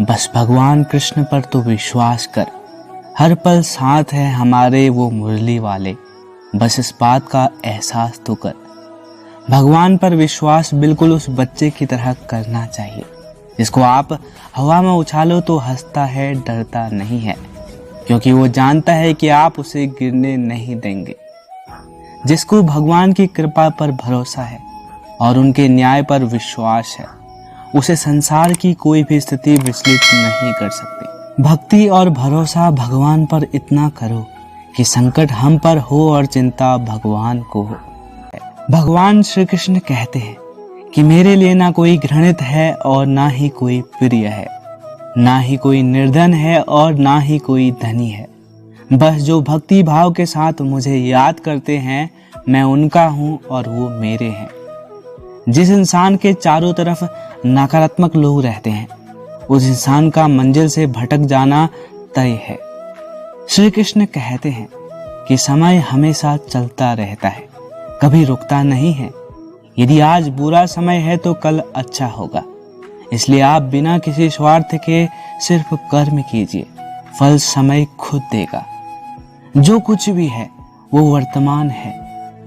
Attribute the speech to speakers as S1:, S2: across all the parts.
S1: बस भगवान कृष्ण पर तो विश्वास कर, हर पल साथ है हमारे वो मुरली वाले, बस इस बात का एहसास तो कर। भगवान पर विश्वास बिल्कुल उस बच्चे की तरह करना चाहिए जिसको आप हवा में उछालो तो हंसता है, डरता नहीं है, क्योंकि वो जानता है कि आप उसे गिरने नहीं देंगे। जिसको भगवान की कृपा पर भरोसा है और उनके न्याय पर विश्वास है, उसे संसार की कोई भी स्थिति विचलित नहीं कर सकती। भक्ति और भरोसा भगवान पर इतना करो कि संकट हम पर हो और चिंता भगवान को हो। भगवान श्री कृष्ण कहते हैं कि मेरे लिए ना कोई घृणित है और ना ही कोई प्रिय है, ना ही कोई निर्धन है और ना ही कोई धनी है। बस जो भक्ति भाव के साथ मुझे याद करते हैं, मैं उनका हूँ और वो मेरे हैं। जिस इंसान के चारों तरफ नकारात्मक लोग रहते हैं, उस इंसान का मंजिल से भटक जाना तय है। श्री कृष्ण कहते हैं कि समय हमेशा चलता रहता है, कभी रुकता नहीं है। यदि आज बुरा समय है तो कल अच्छा होगा। इसलिए आप बिना किसी स्वार्थ के सिर्फ कर्म कीजिए, फल समय खुद देगा। जो कुछ भी है वो वर्तमान है,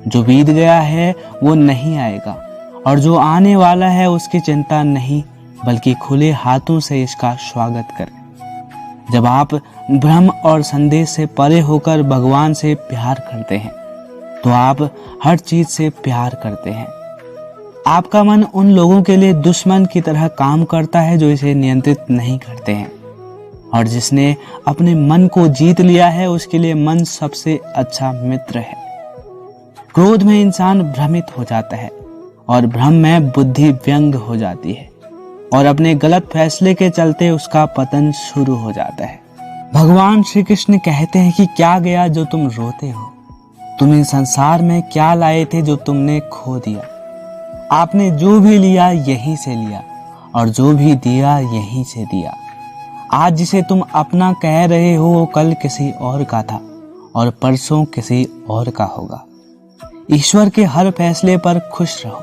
S1: जो बीत गया है वो नहीं आएगा, और जो आने वाला है उसकी चिंता नहीं, बल्कि खुले हाथों से इसका स्वागत करें। जब आप भ्रम और संदेश से परे होकर भगवान से प्यार करते हैं, तो आप हर चीज से प्यार करते हैं। आपका मन उन लोगों के लिए दुश्मन की तरह काम करता है जो इसे नियंत्रित नहीं करते हैं, और जिसने अपने मन को जीत लिया है उसके लिए मन सबसे अच्छा मित्र है। क्रोध में इंसान भ्रमित हो जाता है और भ्रम में बुद्धि व्यंग हो जाती है, और अपने गलत फैसले के चलते उसका पतन शुरू हो जाता है। भगवान श्री कृष्ण कहते हैं कि क्या गया जो तुम रोते हो, तुम इस संसार में क्या लाए थे जो तुमने खो दिया। आपने जो भी लिया यहीं से लिया, और जो भी दिया यहीं से दिया। आज जिसे तुम अपना कह रहे हो वो कल किसी और का था और परसों किसी और का होगा। ईश्वर के हर फैसले पर खुश रहो,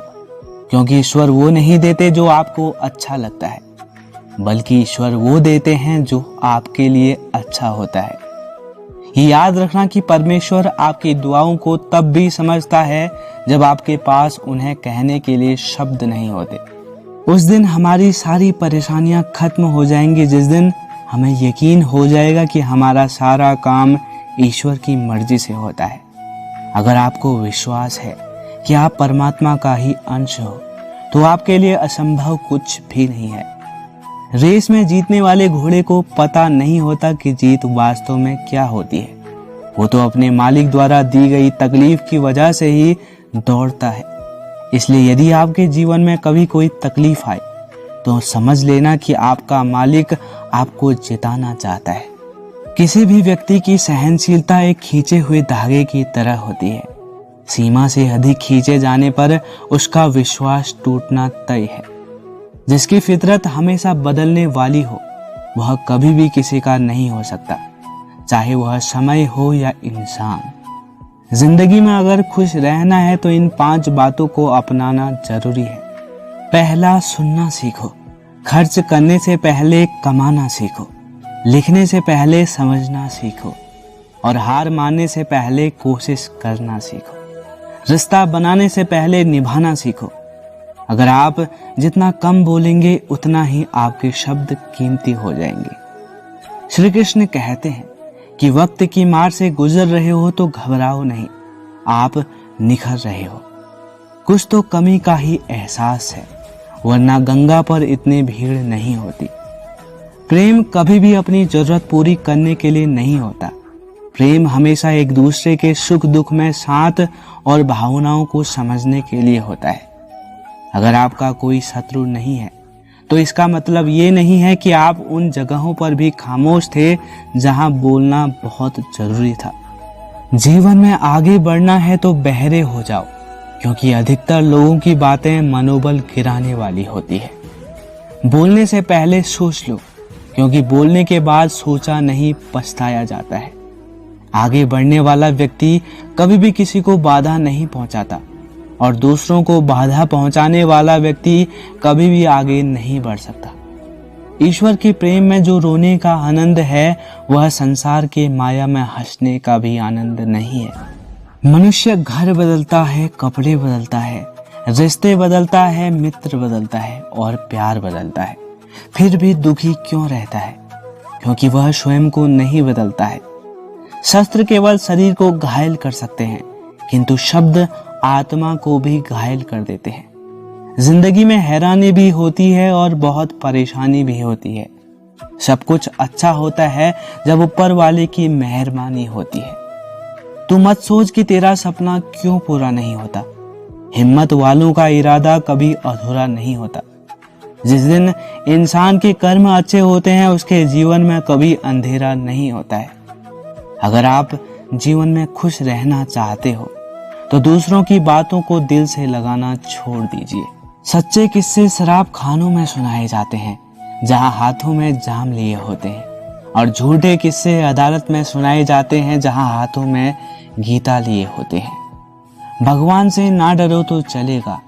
S1: क्योंकि ईश्वर वो नहीं देते जो आपको अच्छा लगता है, बल्कि ईश्वर वो देते हैं जो आपके लिए अच्छा होता है। ये याद रखना कि परमेश्वर आपकी दुआओं को तब भी समझता है जब आपके पास उन्हें कहने के लिए शब्द नहीं होते। उस दिन हमारी सारी परेशानियां खत्म हो जाएंगी, जिस दिन हमें यकीन हो जाएगा कि हमारा सारा काम ईश्वर की मर्जी से होता है। अगर आपको विश्वास है कि आप परमात्मा का ही अंश हो, तो आपके लिए असंभव कुछ भी नहीं है। रेस में जीतने वाले घोड़े को पता नहीं होता कि जीत वास्तव में क्या होती है। वो तो अपने मालिक द्वारा दी गई तकलीफ की वजह से ही दौड़ता है। इसलिए यदि आपके जीवन में कभी कोई तकलीफ आए, तो समझ लेना कि आपका मालिक आपको जिताना चाहता है। किसी भी व्यक्ति की सहनशीलता एक खींचे हुए धागे की तरह होती है। सीमा से अधिक खींचे जाने पर उसका विश्वास टूटना तय है। जिसकी फितरत हमेशा बदलने वाली हो, वह कभी भी किसी का नहीं हो सकता, चाहे वह समय हो या इंसान। जिंदगी में अगर खुश रहना है तो इन 5 बातों को अपनाना जरूरी है। पहला, सुनना सीखो। खर्च करने से पहले कमाना सीखो। लिखने से पहले समझना सीखो, और हार मानने से पहले कोशिश करना सीखो। रिश्ता बनाने से पहले निभाना सीखो। अगर आप जितना कम बोलेंगे उतना ही आपके शब्द कीमती हो जाएंगे। श्री कृष्ण कहते हैं कि वक्त की मार से गुजर रहे हो तो घबराओ नहीं, आप निखर रहे हो। कुछ तो कमी का ही एहसास है, वरना गंगा पर इतनी भीड़ नहीं होती। प्रेम कभी भी अपनी जरूरत पूरी करने के लिए नहीं होता। प्रेम हमेशा एक दूसरे के सुख दुख में साथ और भावनाओं को समझने के लिए होता है। अगर आपका कोई शत्रु नहीं है, तो इसका मतलब ये नहीं है कि आप उन जगहों पर भी खामोश थे जहां बोलना बहुत जरूरी था। जीवन में आगे बढ़ना है तो बहरे हो जाओ, क्योंकि अधिकतर लोगों की बातें मनोबल गिराने वाली होती है। बोलने से पहले सोच लो, क्योंकि बोलने के बाद सोचा नहीं पछताया जाता है। आगे बढ़ने वाला व्यक्ति कभी भी किसी को बाधा नहीं पहुंचाता, और दूसरों को बाधा पहुंचाने वाला व्यक्ति कभी भी आगे नहीं बढ़ सकता। ईश्वर के प्रेम में जो रोने का आनंद है वह संसार के माया में हंसने का भी आनंद नहीं है। मनुष्य घर बदलता है, कपड़े बदलता है, रिश्ते बदलता है, मित्र बदलता है और प्यार बदलता है, फिर भी दुखी क्यों रहता है? क्योंकि वह स्वयं को नहीं बदलता है। शस्त्र केवल शरीर को घायल कर सकते हैं, किंतु शब्द आत्मा को भी घायल कर देते हैं। जिंदगी में हैरानी भी होती है और बहुत परेशानी भी होती है। सब कुछ अच्छा होता है जब ऊपर वाले की मेहरबानी होती है। तू मत सोच कि तेरा सपना क्यों पूरा नहीं होता। हिम्मत वालों का इरादा कभी अधूरा नहीं होता। जिस दिन इंसान के कर्म अच्छे होते हैं उसके जीवन में कभी अंधेरा नहीं होता है। अगर आप जीवन में खुश रहना चाहते हो तो दूसरों की बातों को दिल से लगाना छोड़ दीजिए। सच्चे किस्से शराब खानों में सुनाए जाते हैं जहां हाथों में जाम लिए होते हैं, और झूठे किस्से अदालत में सुनाए जाते हैं जहां हाथों में गीता लिए होते हैं। भगवान से ना डरो तो चलेगा,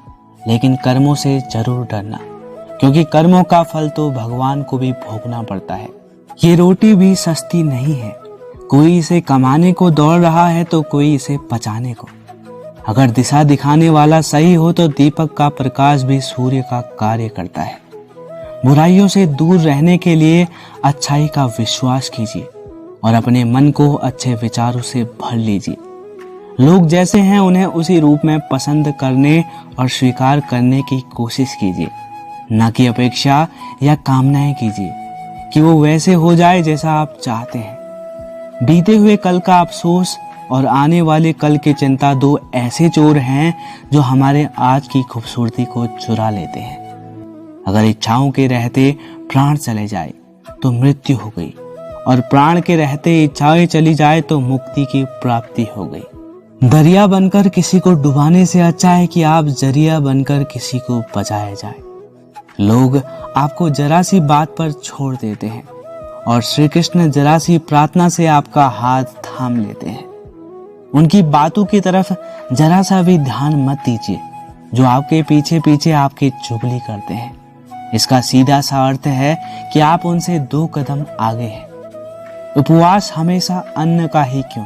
S1: लेकिन कर्मों से जरूर डरना, क्योंकि कर्मों का फल तो भगवान को भी भोगना पड़ता है। ये रोटी भी सस्ती नहीं है। कोई इसे कमाने को दौड़ रहा है तो कोई इसे पचाने को। अगर दिशा दिखाने वाला सही हो तो दीपक का प्रकाश भी सूर्य का कार्य करता है। बुराइयों से दूर रहने के लिए अच्छाई का विश्वास कीजिए और अपने मन को अच्छे विचारों से भर लीजिए। लोग जैसे हैं उन्हें उसी रूप में पसंद करने और स्वीकार करने की कोशिश कीजिए, न कि अपेक्षा या कामनाएं कीजिए कि वो वैसे हो जाए जैसा आप चाहते हैं। बीते हुए कल का अफसोस और आने वाले कल की चिंता दो ऐसे चोर हैं जो हमारे आज की खूबसूरती को चुरा लेते हैं। अगर इच्छाओं के रहते प्राण चले जाए तो मृत्यु हो गई, और प्राण के रहते इच्छाएं चली जाए तो मुक्ति की प्राप्ति हो गई। दरिया बनकर किसी को डुबाने से अच्छा है कि आप जरिया बनकर किसी को बचाया जाए। लोग आपको जरा सी बात पर छोड़ देते हैं और श्री कृष्ण जरा सी प्रार्थना से आपका हाथ थाम लेते हैं। उनकी बातों की तरफ जरा सा भी ध्यान मत दीजिए जो आपके पीछे पीछे आपकी चुगली करते हैं। इसका सीधा सा अर्थ है कि आप उनसे 2 कदम आगे हैं। उपवास हमेशा अन्न का ही क्यों,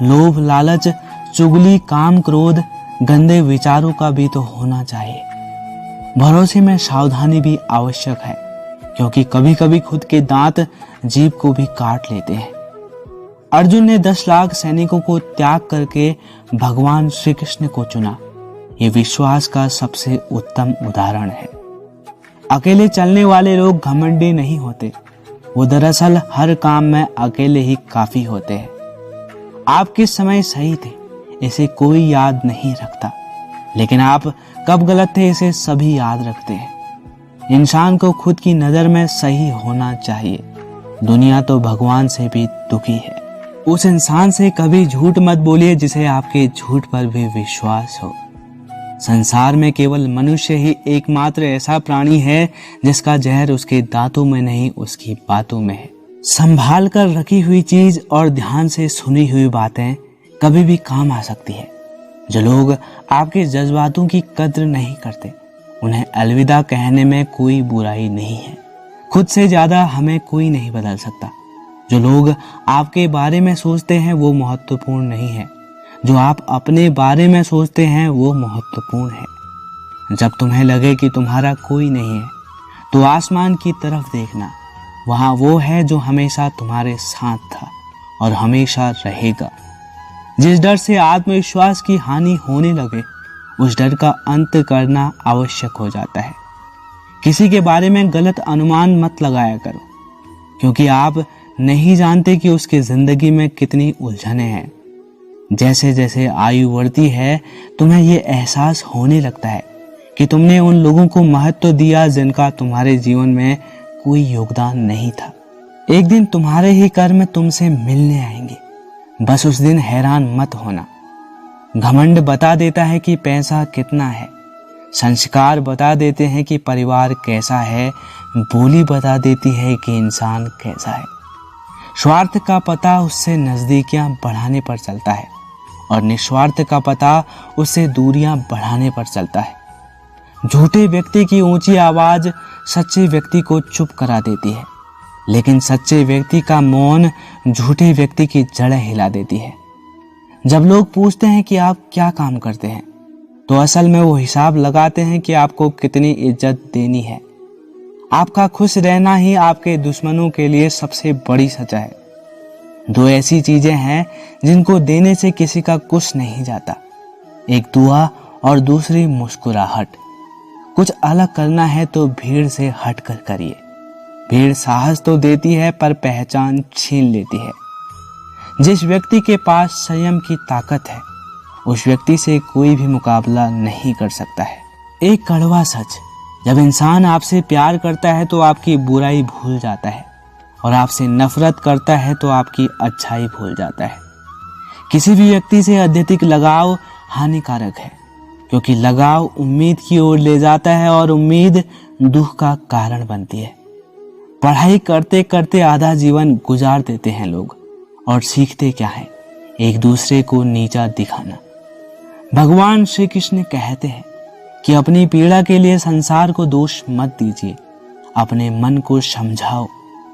S1: लोभ, लालच, चुगली, काम, क्रोध, गंदे विचारों का भी तो होना चाहिए। भरोसे में सावधानी भी आवश्यक है, क्योंकि कभी कभी खुद के दांत जीभ को भी काट लेते हैं। अर्जुन ने 10 लाख सैनिकों को त्याग करके भगवान श्री कृष्ण को चुना। ये विश्वास का सबसे उत्तम उदाहरण है। अकेले चलने वाले लोग घमंडी नहीं होते, वो दरअसल हर काम में अकेले ही काफी होते हैं। आप किस समय सही थे इसे कोई याद नहीं रखता, लेकिन आप कब गलत थे इसे सभी याद रखते हैं। इंसान को खुद की नजर में सही होना चाहिए। दुनिया तो भगवान से भी दुखी है। उस इंसान से कभी झूठ मत बोलिए जिसे आपके झूठ पर भी विश्वास हो। संसार में केवल मनुष्य ही एकमात्र ऐसा प्राणी है जिसका जहर उसके दांतों में नहीं उसकी बातों में है। संभाल कर रखी हुई चीज और ध्यान से सुनी हुई बातें कभी भी काम आ सकती है। जो लोग आपके जज्बातों की कद्र नहीं करते उन्हें अलविदा कहने में कोई बुराई नहीं है। खुद से ज्यादा हमें कोई नहीं बदल सकता। जो लोग आपके बारे में सोचते हैं वो महत्वपूर्ण नहीं है, जो आप अपने बारे में सोचते हैं वो महत्वपूर्ण है। जब तुम्हें लगे कि तुम्हारा कोई नहीं है तो आसमान की तरफ देखना, वहां वो है जो हमेशा तुम्हारे साथ था और हमेशा रहेगा। जिस डर से आत्मविश्वास की हानि होने लगे उस डर का अंत करना आवश्यक हो जाता है। किसी के बारे में गलत अनुमान मत लगाया करो, क्योंकि आप नहीं जानते कि उसकी जिंदगी में कितनी उलझनें हैं। जैसे जैसे आयु बढ़ती है तुम्हें ये एहसास होने लगता है कि तुमने उन लोगों को महत्व दिया जिनका तुम्हारे जीवन में कोई योगदान नहीं था। एक दिन तुम्हारे ही कर्म तुमसे मिलने आएंगे, बस उस दिन हैरान मत होना। घमंड बता देता है कि पैसा कितना है, संस्कार बता देते हैं कि परिवार कैसा है, बोली बता देती है कि इंसान कैसा है। स्वार्थ का पता उससे नजदीकियां बढ़ाने पर चलता है और निस्वार्थ का पता उससे दूरियां बढ़ाने पर चलता है। झूठे व्यक्ति की ऊंची आवाज सच्चे व्यक्ति को चुप करा देती है, लेकिन सच्चे व्यक्ति का मौन झूठे व्यक्ति की जड़ें हिला देती है। जब लोग पूछते हैं कि आप क्या काम करते हैं, तो असल में वो हिसाब लगाते हैं कि आपको कितनी इज्जत देनी है। आपका खुश रहना ही आपके दुश्मनों के लिए सबसे बड़ी सजा है। दो ऐसी चीजें हैं जिनको देने से किसी का कुछ नहीं जाता, एक दुआ और दूसरी मुस्कुराहट। कुछ अलग करना है तो भीड़ से हट कर करिए। भीड़ साहस तो देती है पर पहचान छीन लेती है। जिस व्यक्ति के पास संयम की ताकत है, उस व्यक्ति से कोई भी मुकाबला नहीं कर सकता है। एक कड़वा सच, जब इंसान आपसे प्यार करता है तो आपकी बुराई भूल जाता है, और आपसे नफरत करता है तो आपकी अच्छाई भूल जाता है। किसी भी व्यक्ति से अत्यधिक लगाव हानिकारक है, क्योंकि लगाव उम्मीद की ओर ले जाता है और उम्मीद दुख का कारण बनती है। पढ़ाई करते करते आधा जीवन गुजार देते हैं लोग, और सीखते क्या है? एक दूसरे को नीचा दिखाना। भगवान श्री कृष्ण कहते हैं कि अपनी पीड़ा के लिए संसार को दोष मत दीजिए, अपने मन को समझाओ।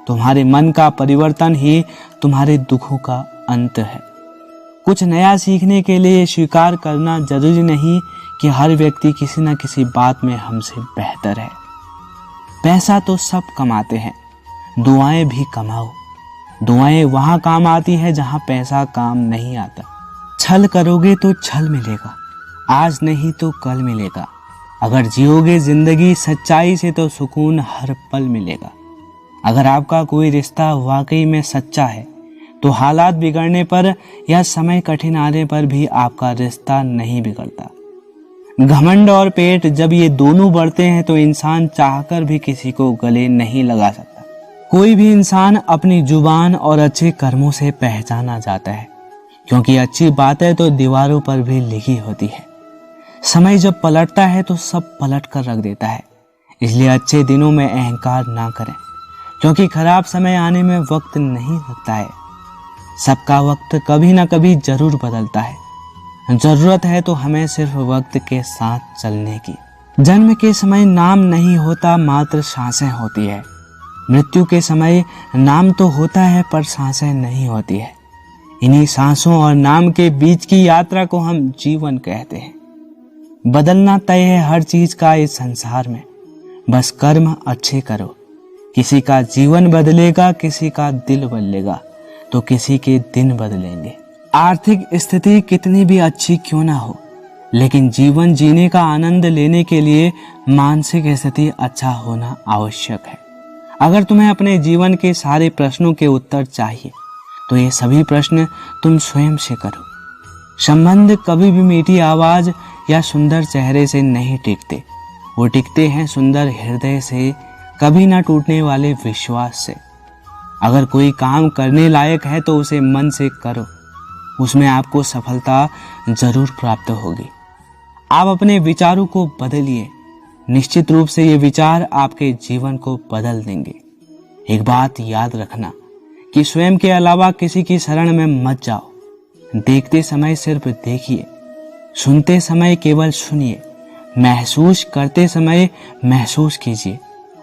S1: तुम्हारे मन का परिवर्तन ही तुम्हारे दुखों का अंत है। कुछ नया सीखने के लिए स्वीकार करना जरूरी नहीं कि हर व्यक्ति किसी न किसी बात में हमसे बेहतर है। पैसा तो सब कमाते हैं, दुआएं भी कमाओ। दुआएं वहां काम आती है जहां पैसा काम नहीं आता। छल करोगे तो छल मिलेगा, आज नहीं तो कल मिलेगा। अगर जियोगे जिंदगी सच्चाई से तो सुकून हर पल मिलेगा। अगर आपका कोई रिश्ता वाकई में सच्चा है, तो हालात बिगड़ने पर या समय कठिन आने पर भी आपका रिश्ता नहीं बिगड़ता। घमंड और पेट जब ये दोनों बढ़ते हैं तो इंसान चाहकर भी किसी को गले नहीं लगा सकता। कोई भी इंसान अपनी जुबान और अच्छे कर्मों से पहचाना जाता है, क्योंकि अच्छी बातें तो दीवारों पर भी लिखी होती है। समय जब पलटता है तो सब पलट कर रख देता है। इसलिए अच्छे दिनों में अहंकार ना करें, क्योंकि खराब समय आने में वक्त नहीं लगता है। सबका वक्त कभी ना कभी जरूर बदलता है। जरूरत है तो हमें सिर्फ वक्त के साथ चलने की। जन्म के समय नाम नहीं होता, मात्र सांसें होती है। मृत्यु के समय नाम तो होता है पर सांसें नहीं होती है। इन्हीं सांसों और नाम के बीच की यात्रा को हम जीवन कहते हैं। बदलना तय है हर चीज का इस संसार में, बस कर्म अच्छे करो। किसी का जीवन बदलेगा, किसी का दिल बदलेगा, तो किसी के दिन बदलेंगे। आर्थिक स्थिति कितनी भी अच्छी क्यों ना हो, लेकिन जीवन जीने का आनंद लेने के लिए मानसिक स्थिति अच्छा होना आवश्यक है। अगर तुम्हें अपने जीवन के सारे प्रश्नों के उत्तर चाहिए, तो ये सभी प्रश्न तुम स्वयं से करो। संबंध कभी भी मीठी आवाज या सुंदर चेहरे से नहीं टिकते, वो टिकते हैं सुंदर हृदय से, कभी ना टूटने वाले विश्वास से। अगर कोई काम करने लायक है तो उसे मन से करो, उसमें आपको सफलता जरूर प्राप्त होगी। आप अपने विचारों को बदलिए, निश्चित रूप से ये विचार आपके जीवन को बदल देंगे। एक बात याद रखना कि स्वयं के अलावा किसी की शरण में मत जाओ। देखते समय सिर्फ देखिए, सुनते समय केवल सुनिए, महसूस करते समय महसूस कीजिए,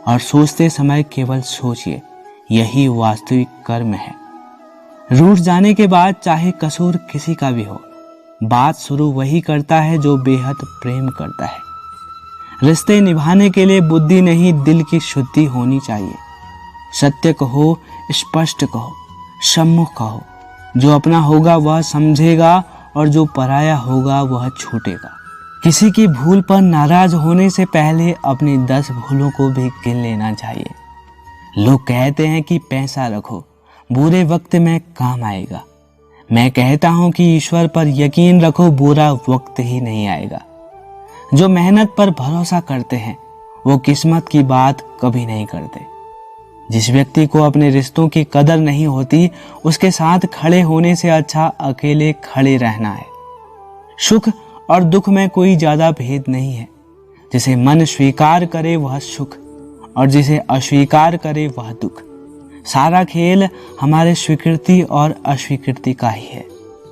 S1: और सोचते समय केवल सोचिए। यही वास्तविक कर्म है। रूठ जाने के बाद चाहे कसूर किसी का भी हो, बात शुरू वही करता है जो बेहद प्रेम करता है। रिश्ते निभाने के लिए बुद्धि नहीं, दिल की शुद्धि होनी चाहिए। सत्य कहो, स्पष्ट कहो, सम्मुख कहो। जो अपना होगा वह समझेगा, और जो पराया होगा वह छूटेगा। किसी की भूल पर नाराज होने से पहले अपनी 10 भूलों को भी गिन लेना चाहिए। लोग कहते हैं कि पैसा रखो, बुरे वक्त में काम आएगा। मैं कहता हूं कि ईश्वर पर यकीन रखो, बुरा वक्त ही नहीं आएगा। जो मेहनत पर भरोसा करते हैं वो किस्मत की बात कभी नहीं करते। जिस व्यक्ति को अपने रिश्तों की कदर नहीं होती, उसके साथ खड़े होने से अच्छा अकेले खड़े रहना है। सुख और दुख में कोई ज्यादा भेद नहीं है। जिसे मन स्वीकार करे वह सुख, और जिसे अस्वीकार करे वह दुख। सारा खेल हमारे स्वीकृति और अस्वीकृति का ही है।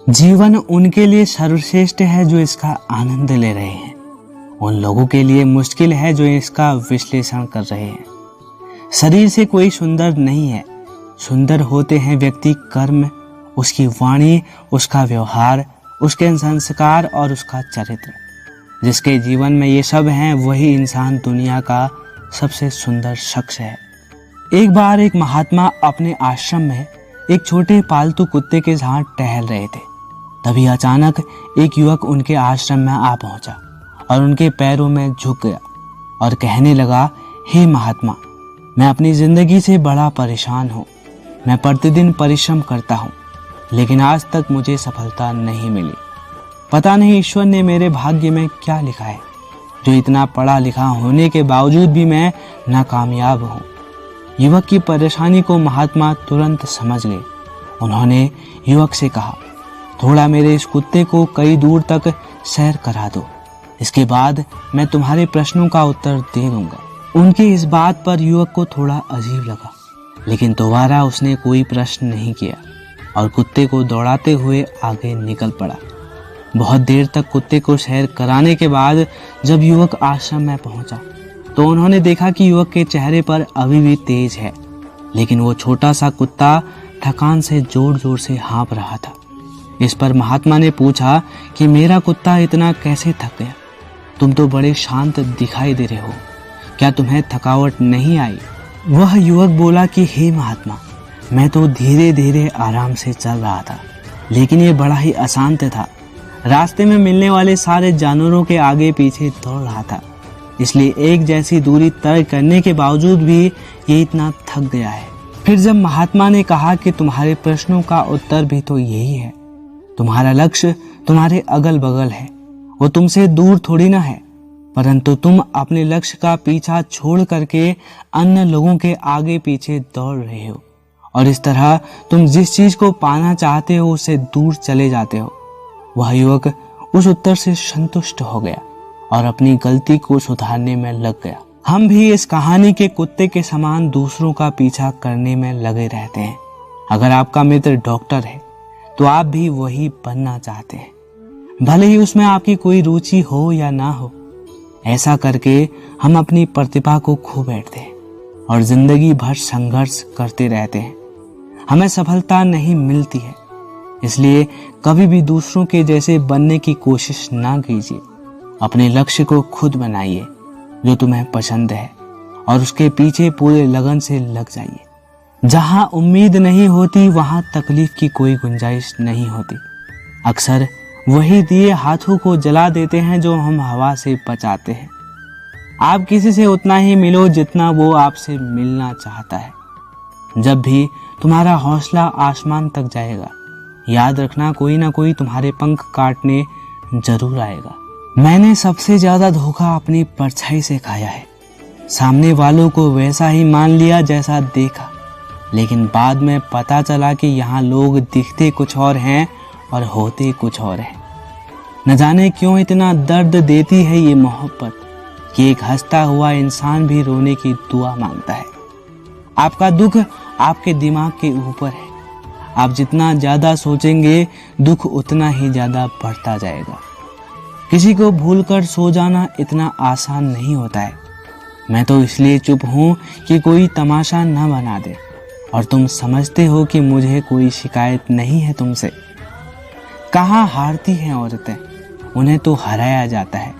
S1: जीवन उनके लिए सर्वश्रेष्ठ है जो इसका आनंद ले रहे हैं। उन लोगों के लिए मुश्किल है जो इसका विश्लेषण कर रहे हैं। शरीर से कोई सुंदर नहीं है, सुंदर होते हैं व्यक्ति कर्म, उसकी वाणी, उसका व्यवहार, उसके संस्कार और उसका चरित्र। जिसके जीवन में ये सब हैं वही इंसान दुनिया का सबसे सुंदर शख्स है। एक बार एक महात्मा अपने आश्रम में एक छोटे पालतू कुत्ते के साथ टहल रहे थे। तभी अचानक एक युवक उनके आश्रम में आ पहुंचा और उनके पैरों में झुक गया और कहने लगा, हे महात्मा, मैं अपनी जिंदगी से बड़ा परेशान हूँ। मैं प्रतिदिन परिश्रम करता हूँ, लेकिन आज तक मुझे सफलता नहीं मिली। पता नहीं ईश्वर ने मेरे भाग्य में क्या लिखा है, जो इतना पढ़ा लिखा होने के बावजूद भी मैं नाकामयाब हूँ। युवक की परेशानी को महात्मा तुरंत समझ गए। उन्होंने युवक से कहा, थोड़ा मेरे इस कुत्ते को कई दूर तक सैर करा दो, इसके बाद मैं तुम्हारे प्रश्नों का उत्तर दे दूंगा। उनकी इस बात पर युवक को थोड़ा अजीब लगा, लेकिन दोबारा उसने कोई प्रश्न नहीं किया और कुत्ते को दौड़ाते हुए आगे निकल पड़ा। बहुत देर तक कुत्ते को सैर कराने के बाद जब युवक आश्रम में पहुंचा तो उन्होंने देखा कि युवक के चेहरे पर अभी भी तेज है, लेकिन वो छोटा सा कुत्ता थकान से जोर जोर से हाँफ रहा था। इस पर महात्मा ने पूछा कि मेरा कुत्ता इतना कैसे थक गया? तुम तो बड़े शांत दिखाई दे रहे हो, क्या तुम्हें थकावट नहीं आई? वह युवक बोला कि हे महात्मा, मैं तो धीरे धीरे आराम से चल रहा था, लेकिन ये बड़ा ही अशांत था। रास्ते में मिलने वाले सारे जानवरों के आगे पीछे दौड़ रहा था, इसलिए एक जैसी दूरी तय करने के बावजूद भी ये इतना थक गया है। फिर जब महात्मा ने कहा कि तुम्हारे प्रश्नों का उत्तर भी तो यही है, तुम्हारा लक्ष्य तुम्हारे अगल बगल है, वो तुमसे दूर थोड़ी ना है, परंतु तुम अपने लक्ष्य का पीछा छोड़ करके अन्य लोगों के आगे पीछे दौड़ रहे हो और इस तरह तुम जिस चीज को पाना चाहते हो उससे दूर चले जाते हो। वह युवक उस उत्तर से संतुष्ट हो गया और अपनी गलती को सुधारने में लग गया। हम भी इस कहानी के कुत्ते के समान दूसरों का पीछा करने में लगे रहते हैं। अगर आपका मित्र डॉक्टर है तो आप भी वही बनना चाहते हैं, भले ही उसमें आपकी कोई रुचि हो या ना हो। ऐसा करके हम अपनी प्रतिभा को खो बैठते हैं और जिंदगी भर संघर्ष करते रहते हैं। हमें सफलता नहीं मिलती है, इसलिए कभी भी दूसरों के जैसे बनने की कोशिश ना कीजिए। अपने लक्ष्य को खुद बनाइए जो तुम्हें पसंद है और उसके पीछे पूरे लगन से लग जाइए। जहां उम्मीद नहीं होती वहां तकलीफ की कोई गुंजाइश नहीं होती। अक्सर वही दिए हाथों को जला देते हैं जो हम हवा से बचाते हैं। आप किसी से उतना ही मिलो जितना वो आपसे मिलना चाहता है। जब भी तुम्हारा हौसला आसमान तक जाएगा, याद रखना कोई ना कोई तुम्हारे पंख काटने जरूर आएगा। मैंने सबसे ज्यादा धोखा अपनी परछाई से खाया है। सामने वालों को वैसा ही मान लिया जैसा देखा, लेकिन बाद में पता चला कि यहाँ लोग दिखते कुछ और हैं और होते कुछ और हैं। न जाने क्यों इतना दर्द देती है ये मोहब्बत कि एक हंसता हुआ इंसान भी रोने की दुआ मांगता है। आपका दुख आपके दिमाग के ऊपर है। आप जितना ज्यादा सोचेंगे दुख उतना ही ज्यादा बढ़ता जाएगा। किसी को भूलकर सो जाना इतना आसान नहीं होता है। मैं तो इसलिए चुप हूँ कि कोई तमाशा न बना दे और तुम समझते हो कि मुझे कोई शिकायत नहीं है तुमसे। कहाँ हारती हैं औरतें, उन्हें तो हराया जाता है।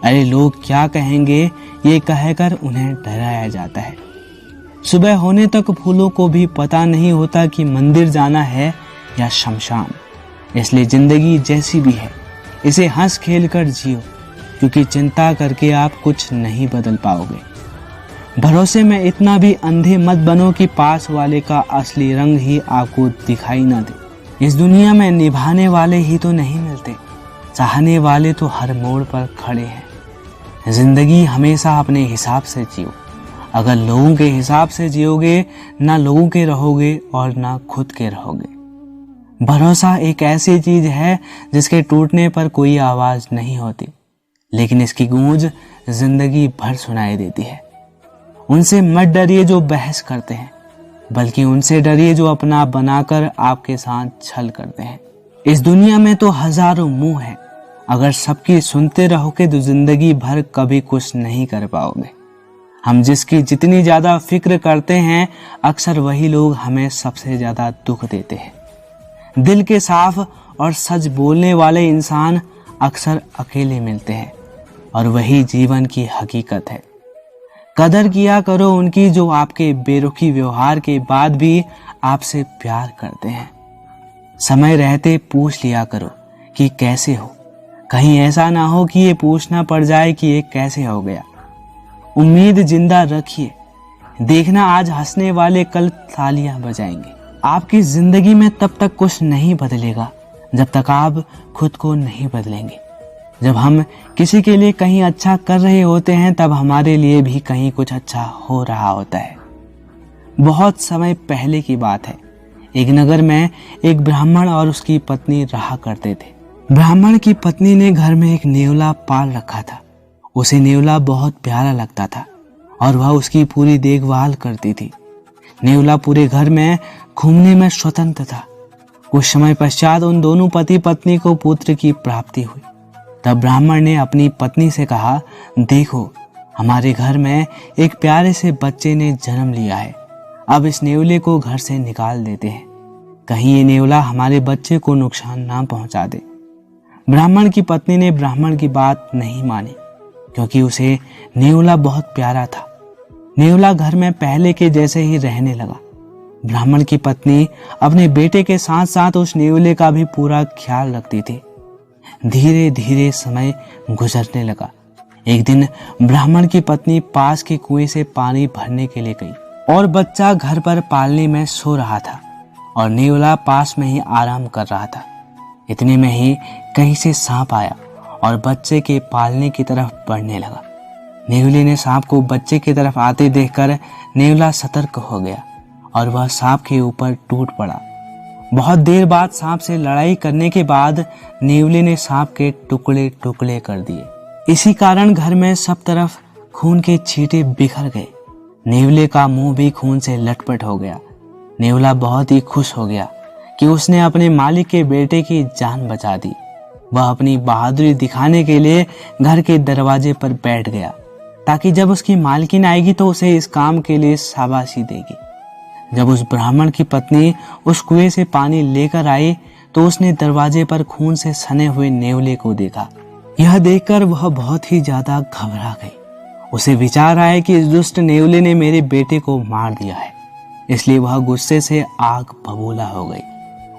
S1: अरे लोग क्या कहेंगे ये कहकर उन्हें डराया जाता है। सुबह होने तक फूलों को भी पता नहीं होता कि मंदिर जाना है या शमशान। इसलिए जिंदगी जैसी भी है इसे हंस खेल कर जियो, क्योंकि चिंता करके आप कुछ नहीं बदल पाओगे। भरोसे में इतना भी अंधे मत बनो कि पास वाले का असली रंग ही आपको दिखाई ना दे। इस दुनिया में निभाने वाले ही तो नहीं मिलते, चाहने वाले तो हर मोड़ पर खड़े हैं। जिंदगी हमेशा अपने हिसाब से जियो। अगर लोगों के हिसाब से जियोगे ना लोगों के रहोगे और ना खुद के रहोगे। भरोसा एक ऐसी चीज है जिसके टूटने पर कोई आवाज नहीं होती, लेकिन इसकी गूंज जिंदगी भर सुनाई देती है। उनसे मत डरिए जो बहस करते हैं, बल्कि उनसे डरिए जो अपना बनाकर आपके साथ छल करते हैं। इस दुनिया में तो हजारों मुंह हैं, अगर सबकी सुनते रहोगे तो जिंदगी भर कभी कुछ नहीं कर पाओगे। हम जिसकी जितनी ज्यादा फिक्र करते हैं, अक्सर वही लोग हमें सबसे ज्यादा दुख देते हैं। दिल के साफ और सच बोलने वाले इंसान अक्सर अकेले मिलते हैं और वही जीवन की हकीकत है। कदर किया करो उनकी जो आपके बेरुखी व्यवहार के बाद भी आपसे प्यार करते हैं। समय रहते पूछ लिया करो कि कैसे हो, कहीं ऐसा ना हो कि ये पूछना पड़ जाए कि ये कैसे हो गया। उम्मीद जिंदा रखिए, देखना आज हंसने वाले कल तालियां बजाएंगे। आपकी जिंदगी में तब तक कुछ नहीं बदलेगा जब तक आप खुद को नहीं बदलेंगे। जब हम किसी के लिए कहीं अच्छा कर रहे होते हैं तब हमारे लिए भी कहीं कुछ अच्छा हो रहा होता है। बहुत समय पहले की बात है, एक नगर में एक ब्राह्मण और उसकी पत्नी रहा करते थे। ब्राह्मण की पत्नी ने घर में एक नेवला पाल रखा था। उसे नेवला बहुत प्यारा लगता था और वह उसकी पूरी देखभाल करती थी। नेवला पूरे घर में घूमने में स्वतंत्र था। कुछ समय पश्चात उन दोनों पति पत्नी को पुत्र की प्राप्ति हुई। तब ब्राह्मण ने अपनी पत्नी से कहा, देखो हमारे घर में एक प्यारे से बच्चे ने जन्म लिया है। अब इस नेवले को घर से निकाल देते हैं, कहीं ये नेवला हमारे बच्चे को नुकसान ना पहुंचा दे। ब्राह्मण की पत्नी ने ब्राह्मण की बात नहीं मानी क्योंकि उसे नेवला बहुत प्यारा था। नेवला घर में पहले के जैसे ही रहने लगा। ब्राह्मण की पत्नी अपने बेटे के साथ साथ उस नेवले का भी पूरा ख्याल रखती थी। धीरे धीरे समय गुजरने लगा। एक दिन ब्राह्मण की पत्नी पास के कुएं से पानी भरने के लिए गई और बच्चा घर पर पालने में सो रहा था और नेवला पास में ही आराम कर रहा था। इतने में ही कहीं से सांप आया और बच्चे के पालने की तरफ बढ़ने लगा। नेवले ने सांप को बच्चे की तरफ आते देखकर नेवला सतर्क हो गया और वह सांप के ऊपर टूट पड़ा। बहुत देर बाद सांप से लड़ाई करने के बाद नेवले ने सांप के टुकड़े टुकड़े कर दिए। इसी कारण घर में सब तरफ खून के छींटे बिखर गए। नेवले का मुंह भी खून से लटपट हो गया। नेवला बहुत ही खुश हो गया कि उसने अपने मालिक के बेटे की जान बचा दी। वह अपनी बहादुरी दिखाने के लिए घर के दरवाजे पर बैठ गया ताकि जब उसकी मालकिन आएगी तो उसे इस काम के लिए शाबाशी देगी। जब उस ब्राह्मण की पत्नी उस कुएं से पानी लेकर आई तो उसने दरवाजे पर खून से सने हुए नेवले को देखा। यह देखकर वह बहुत ही ज्यादा घबरा गई। उसे विचार आया कि इस दुष्ट नेवले ने मेरे बेटे को मार दिया है, इसलिए वह गुस्से से आग बबूला हो गई।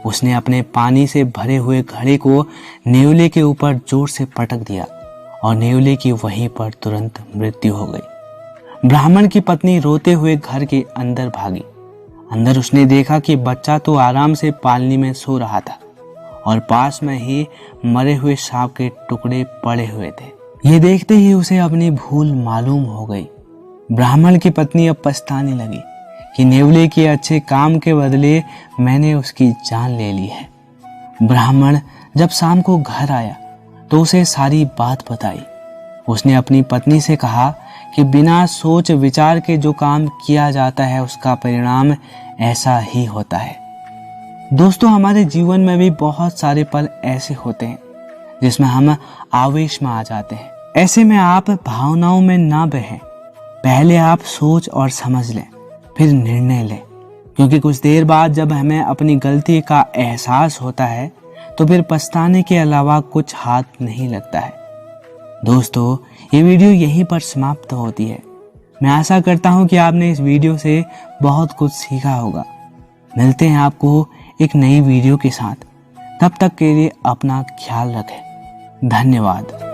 S1: उसने अपने पानी से भरे हुए घड़े को नेवले के ऊपर जोर से पटक दिया और नेवले की वहीं पर तुरंत मृत्यु हो गई। ब्राह्मण की पत्नी रोते हुए घर के अंदर भागी। अंदर उसने देखा कि बच्चा तो आराम से पालनी में सो रहा था और पास में ही मरे हुए सांप के टुकड़े पड़े हुए थे। ये देखते ही उसे अपनी भूल मालूम हो गई। ब्राह्मण की पत्नी अब पछताने लगी कि नेवले के अच्छे काम के बदले मैंने उसकी जान ले ली है। ब्राह्मण जब शाम को घर आया तो उसे सारी बात बताई। उसने अपनी पत्नी से कहा कि बिना सोच विचार के जो काम किया जाता है उसका परिणाम ऐसा ही होता है। दोस्तों, हमारे जीवन में भी बहुत सारे पल ऐसे होते हैं जिसमें हम आवेश में आ जाते हैं। ऐसे में आप भावनाओं में ना बहें। पहले आप सोच और समझ लें, फिर निर्णय लें, क्योंकि कुछ देर बाद जब हमें अपनी गलती का एहसास होता है तो फिर पछताने के अलावा कुछ हाथ नहीं लगता है। दोस्तों, ये वीडियो यहीं पर समाप्त होती है। मैं आशा करता हूँ कि आपने इस वीडियो से बहुत कुछ सीखा होगा। मिलते हैं आपको एक नई वीडियो के साथ। तब तक के लिए अपना ख्याल रखें। धन्यवाद।